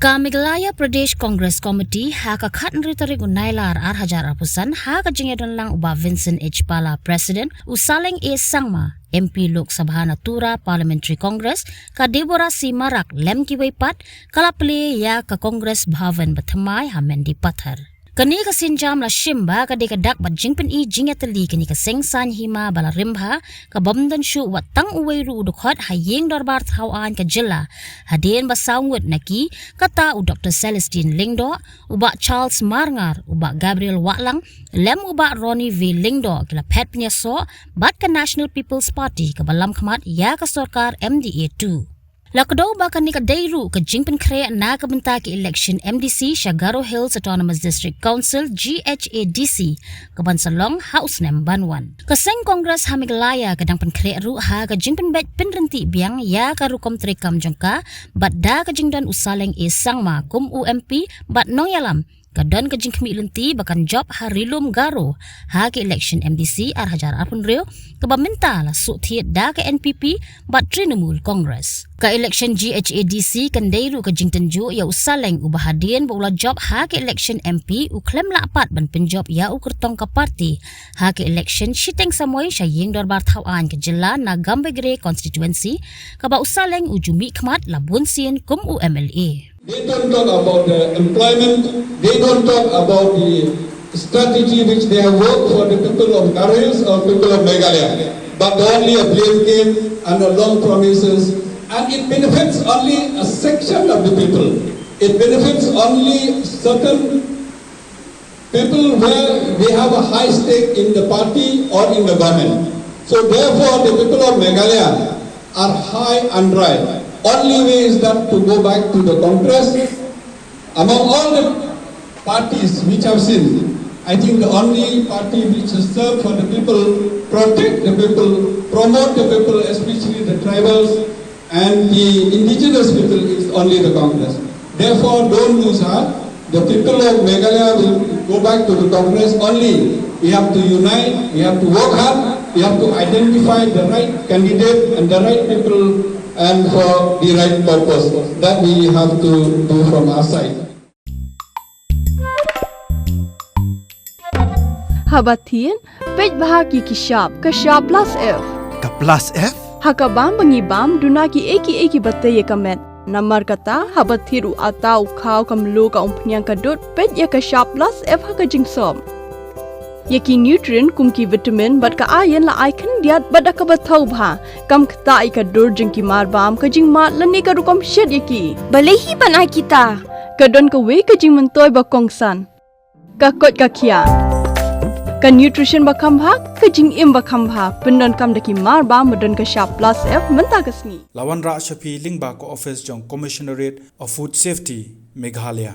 Ka Meghalaya Pradesh Congress Committee haka khatn ritarik unailar hajar apusan haka jingedon lang uba Vincent H. Pala President usaleng A. Sangma MP Lok Sabha na Tura Parliamentary Congress ka Deborah si Marak lem kiway pat kala Plie ya ka Congress Bhawan bathamai ha Mendipathar. Kani ka sinjam la shimba ka dekadak bat jingpen I Jingïatylli kani ka sengsan hima bala rimba ka bamdan shu watang uway ru udukot hayeng darbar thawan ka jilla hadien basawut naki kata u Dr. Celestine Lingdo uba Charles Marngar uba Gabriel Waklang lem uba Ronnie V. Lingdo kila pet penyaso bat ka National People's Party ka balam khamat ya ka sorkar MDA2. Lakdo baka ni ka dayru ka jingpen kre na kabenta ki election MDC Shagaro Hills Autonomous District Council GHADC kabansalong House Nem Banwan. Kaseng Congress ha Meghalaya kadang penkre ru ha ka jingpen bet penrenti biang ya ka rukom trekam jangka bat da ka jingdan usaleng E. Sangma kum UMP bat nongyalam kadon ka jingkmi lunti bakan job harilum garo ha ke election MDC hajar apun rio kabaminta la suthiet da ka NPP bat Trinamool Congress ka election GHADC kan dayru ka jingtenju ya usaleng ubahadien bola job ha ke election MP uklem la apat ban penjob ya ukertong ka parti ha ke election shiteng samoy syayeng dorbar thawan ke jilla na Gambegre constituency ka ba usaleng ujumi khmat labun sien kum UMLA. They don't talk about the employment, they don't talk about the strategy which they have worked for the people of Kyrwoh or people of Meghalaya. But only a blame game and a long promises, and it benefits only a section of the people. It benefits only certain people where we have a high stake in the party or in the government. So therefore the people of Meghalaya are high and dry. Only way is that to go back to the Congress. Among all the parties which I've seen, I think the only party which has served for the people, protect the people, promote the people, especially the tribals and the indigenous people, is only the Congress. Therefore, don't lose heart. The people of Meghalaya will go back to the Congress only. We have to unite, we have to work hard, we have to identify the right candidate and the right people and for the right purpose that we have to do from our side. Habatin, pej bahagi kishab, kashab plus F. Ka plus F? Hakabam bangibam dunaki eki bataye kamet. Namar kata habathiru atau kau kamlu ka umpnyang kadut pej ya kashab plus F hakajing som. Yaki nutrient kumki vitamin bat ka iron la icon diat bat ka bathau bha kam khta ka dur jingki mar bam ka jing mat lani ka rukom shed yaki balehi banai kita kadon ka we ka jing mentoy ba kongsan ka kot ka khia ka nutrition ba kham bha ka jing im ba kham bha pendon kam daki mar bam madon ka sharp plus F menta kasni Lawan Ra Shafi Lingba ko office jong Commissionerate of Food Safety Meghalaya.